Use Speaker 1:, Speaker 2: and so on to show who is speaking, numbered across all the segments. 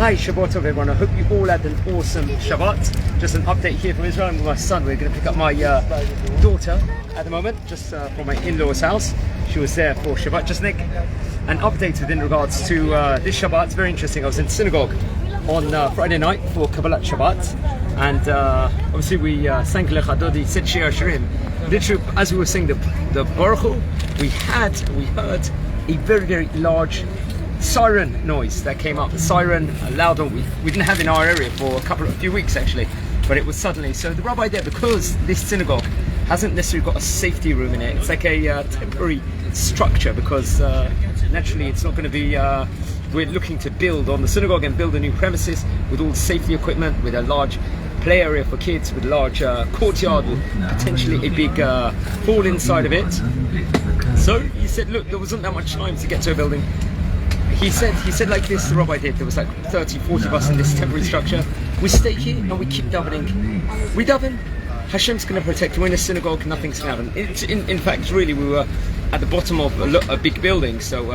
Speaker 1: Hi, Shabbat Tov everyone. I hope you all had an awesome Shabbat. Just an update here from Israel. I'm with my son. We're going to pick up my daughter at the moment, just from my in-laws' house. She was there for Shabbat. Just Nick, an update within regards to this Shabbat. It's very interesting. I was in synagogue on Friday night for Kabbalat Shabbat, and obviously we sang Lecha Dodi, said Shir Hashirim. Literally, as we were saying the Baruch Hu, we heard a very, very large siren noise that came up. The siren, a loud one we didn't have in our area for a few weeks actually, but it was suddenly. So the rabbi there, because this synagogue hasn't necessarily got a safety room in it, it's like a temporary structure, because naturally it's not going to be, we're looking to build on the synagogue and build a new premises with all the safety equipment, with a large play area for kids, with a large courtyard with potentially a big hall inside of it. So he said, look, there wasn't that much time to get to a building. He said like this, the rabbi did, there was like 30, 40 of us in this temporary structure. We stay here and we keep davening. We daven, Hashem's going to protect. We're in a synagogue, nothing's going to happen. In fact, really, we were at the bottom of a big building, so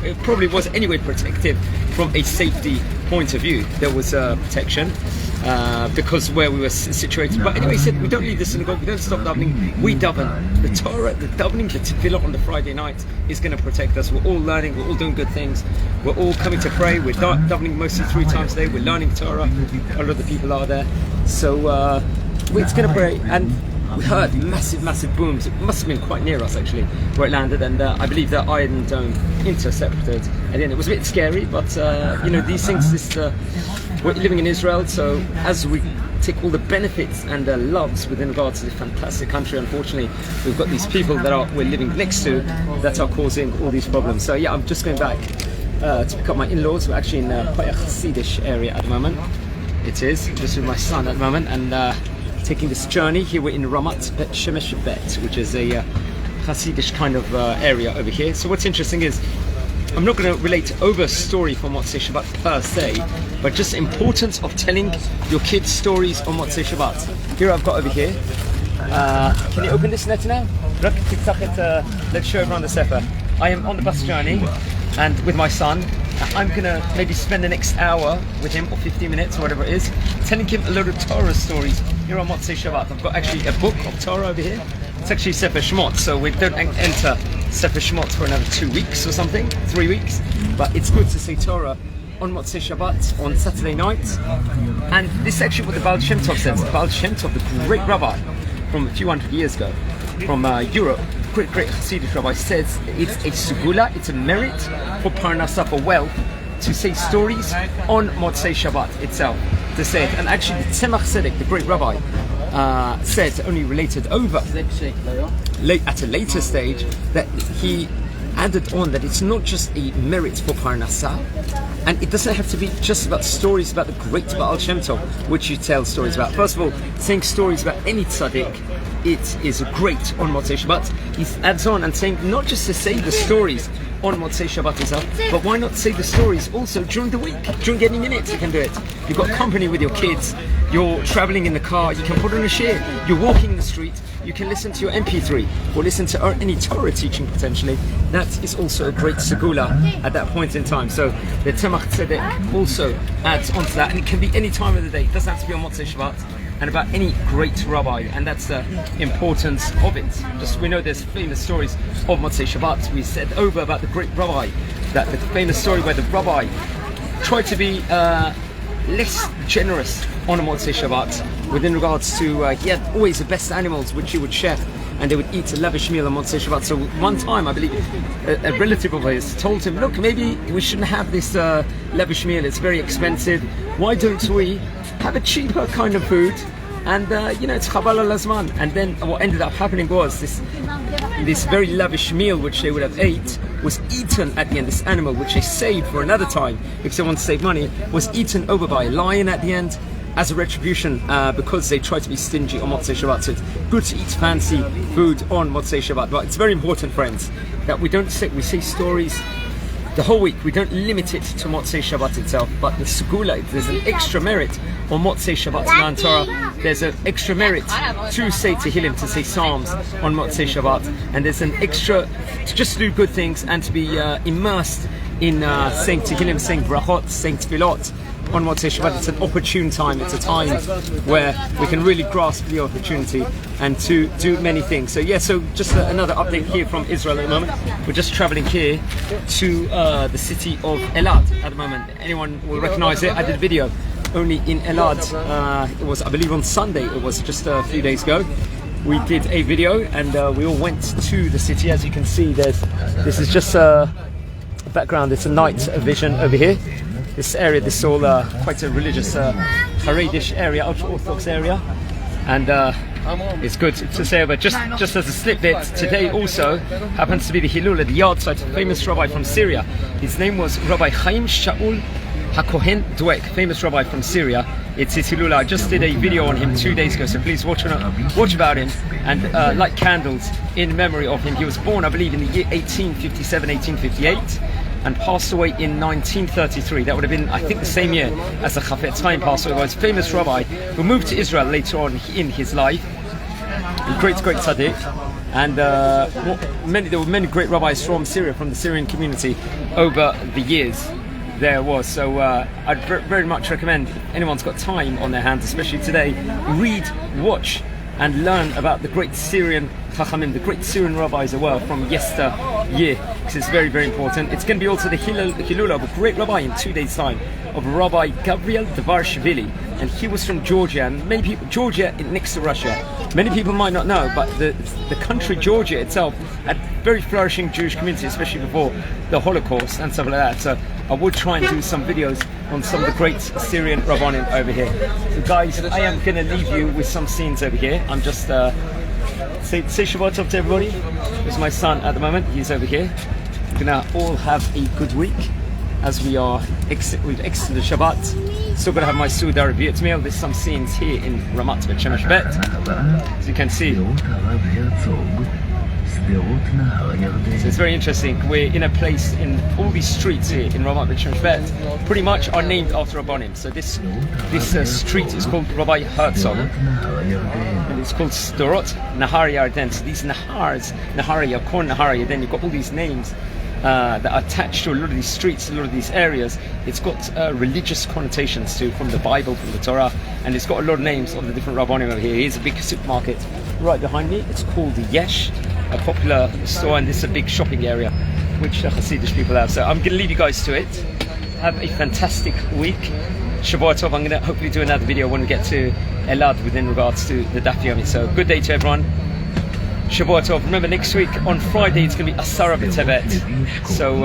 Speaker 1: it probably was anyway protected from a safety point of view. There was protection because where we were situated. But anyway, he said, we don't leave the synagogue, we don't stop davening, we daven. The Torah, the davening, the tefillah on the Friday night is going to protect us. We're all learning, we're all doing good things, we're all coming to pray, we're davening mostly 3 times a day, we're learning Torah, a lot of the people are there. So we're going to pray, and we heard massive booms. It must have been quite near us actually where it landed, and I believe the Iron Dome intercepted at the end. It was a bit scary, but you know, these things, we're living in Israel, so as we take all the benefits and the loves within regards to this fantastic country, unfortunately we've got these people that we're living next to that are causing all these problems. So yeah, I'm just going back to pick up my in-laws. We're actually in quite a Hasidish area at the moment. It is just with my son at the moment, and taking this journey. Here we're in Motzei Shabbat, which is a Hasidish kind of area over here. So what's interesting is, I'm not going to relate over a story from Motzei Shabbat per se, but just the importance of telling your kids stories on Motzei Shabbat. Here I've got over here. Can you open this net now? Let's show everyone the sefer. I am on the bus journey, and with my son, I'm going to maybe spend the next hour with him, or 15 minutes, or whatever it is, telling him a lot of Torah stories here on Motzei Shabbat. I've got actually a book of Torah over here. It's actually Sefer Shmot, so we don't enter Sefer Shmot for another 2 weeks or something, 3 weeks. But it's good to say Torah on Motzei Shabbat, on Saturday night. And this is actually what the Baal Shem Tov says. The Baal Shem Tov, the great rabbi from a few hundred years ago, from Europe, great Hasidic rabbi, says it's a segula, it's a merit for parnasa, for wealth, to say stories on Motzei Shabbat itself, to say it. And actually the Tzemach Tzedek, the great rabbi, said, only related over at a later stage, that he added on that it's not just a merit for parnasa, and it doesn't have to be just about stories about the great Baal Shem Tov, which you tell stories about. First of all, saying stories about any tzaddik, it is great on Motzei Shabbat. He adds on and saying not just to say the stories on Motzei Shabbat itself, but why not say the stories also during the week? During any minutes you can do it. You've got company with your kids, you're traveling in the car, you can put on a shir, you're walking in the street, you can listen to your MP3 or listen to any Torah teaching potentially. That is also a great segula at that point in time. So the Tzemach Tzedek also adds onto that, and it can be any time of the day. It doesn't have to be on Motzei Shabbat, and about any great rabbi, and that's the importance of it. Just, we know there's famous stories of Motzei Shabbat. We said over about the great rabbi, that the famous story where the rabbi tried to be less generous on a Motzei Shabbat within regards to he had always the best animals which he would chef, and they would eat a lavish meal on Motzei Shabbat. So one time, I believe, a relative of his told him, look, maybe we shouldn't have this lavish meal, it's very expensive. Why don't we have a cheaper kind of food? And you know, it's chabal al azman. And then what ended up happening was this very lavish meal which they would have ate was eaten at the end. This animal which they saved for another time because they want to save money was eaten over by a lion at the end as a retribution, because they try to be stingy on Motzei Shabbat. So it's good to eat fancy food on Motzei Shabbat, but it's very important, friends, that we say stories the whole week. We don't limit it to Motzei Shabbat itself, but the segula, there's an extra merit on Motzei Shabbat to learn Torah. There's an extra merit to say Tehillim, to say Psalms on Motzei Shabbat, and there's an extra to just do good things and to be immersed in saying Tehillim, saying brachot, saying tefillot on Motzei Shabbat. It's an opportune time. It's a time where we can really grasp the opportunity and to do many things. So yeah, so just another update here from Israel at the moment. We're just traveling here to the city of Elad at the moment. Anyone will recognize it. I did a video only in Elad. It was, I believe, on Sunday. It was just a few days ago. We did a video and we all went to the city. As you can see, this is just a background. It's a night vision over here. This area, this is all quite a religious Haredish area, ultra-Orthodox area, and it's good to say. But just as a slip bit, today also happens to be the Hilul at the yard site of a famous rabbi from Syria. His name was Rabbi Chaim Shaul HaKohen Dweck, famous rabbi from Syria. It's his Hilul. I just did a video on him 2 days ago, so please watch about him and light candles in memory of him. He was born, I believe, in the year 1857, 1858, and passed away in 1933. That would have been, I think, the same year as the Chafetz Chaim passed away. He was a famous rabbi who moved to Israel later on in his life. A great tzaddik. And there were many great rabbis from Syria, from the Syrian community over the years. There was. So I'd very much recommend, if anyone's got time on their hands, especially today, read, watch and learn about the great Syrian Chachamim, the great Syrian rabbis as well from yesteryear, because it's very important. It's going to be also the Hilul of a great rabbi in 2 days time, of Rabbi Gabriel Dvarshvili, and he was from Georgia, and many people, Georgia next to Russia, many people might not know, but the country Georgia itself had very flourishing Jewish community, especially before the Holocaust and stuff like that. So I would try and do some videos on some of the great Syrian Rabbanim over here. So guys, I am going to leave you with some scenes over here. I'm just say Shabbat Tov to everybody. There's my son at the moment, he's over here. We're going to all have a good week as we've exited Shabbat. Still going to have my Suda review. There's some scenes here in Ramat Beit Bet. As you can see. So it's very interesting. We're in a place, in all these streets here in Ramat Bet, pretty much are named after Rabbanim. So this street is called Rabbi Herzog, and it's called Storot Nahari Arden. So these Nahars, Nahari, Korn Nahari, then you've got all these names that are attached to a lot of these streets, a lot of these areas. It's got religious connotations too, from the Bible, from the Torah, and it's got a lot of names of the different Rabbanim over here. Here's a big supermarket right behind me. It's called the Yesh, a popular store, and this is a big shopping area which the Hasidic people have. So I'm going to leave you guys to it. Have a fantastic week. Shabbat Tov. I'm going to hopefully do another video when we get to Elad within regards to the Daf Yomi. So good day to everyone. Shabbat Tov. Remember, next week on Friday it's going to be Asara B'Tevet. So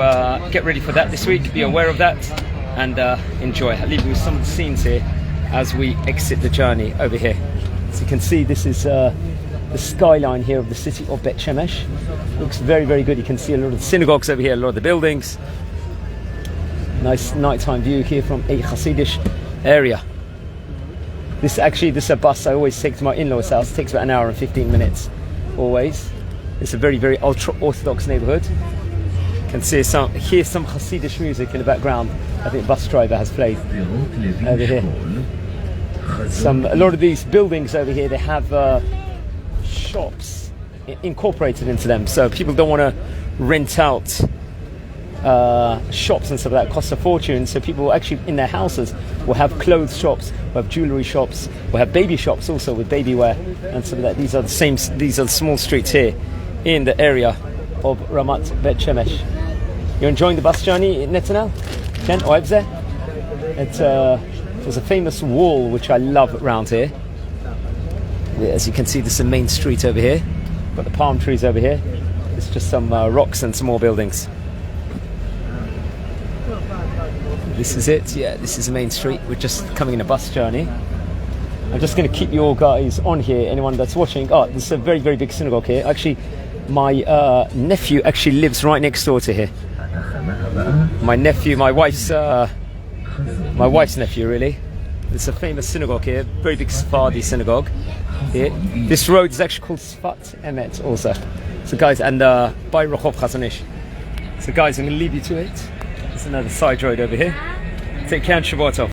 Speaker 1: get ready for that this week. Be aware of that and enjoy. I'll leave you with some of the scenes here as we exit the journey over here. So you can see this is the skyline here of the city of Bet Shemesh. Looks very good. You can see a lot of the synagogues over here, a lot of the buildings. Nice nighttime view here from a Hasidic area. This is a bus I always take to my in-laws' house. It takes about an hour and 15 minutes always. It's a very ultra-Orthodox neighborhood. You can hear some Hasidic music in the background. I think a bus driver has played over here. A lot of these buildings over here, they have shops incorporated into them, so people don't want to rent out shops and stuff like that. It costs a fortune, so people actually in their houses will have clothes shops, will have jewelry shops, will have baby shops also with baby wear and stuff like that. These are the small streets here in the area of Ramat Bet Shemesh. You're enjoying the bus journey in Netanel? Ken, Oibze? There's a famous wall which I love around here. As you can see, this is the main street over here. Got the palm trees over here. It's just some rocks and some more buildings. This is it. Yeah, this is the main street. We're just coming in a bus journey. I'm just going to keep you all guys on here. Anyone that's watching. Oh, this is a very big synagogue here. Actually, my nephew actually lives right next door to here. My nephew, my wife's nephew, really. It's a famous synagogue here. Very big Sephardi synagogue here. This road is actually called Sfat Emet also. So guys, and by Rehov Chazanish. So guys, I'm going to leave you to it. There's another side road over here. Take care and Shabbat Tov.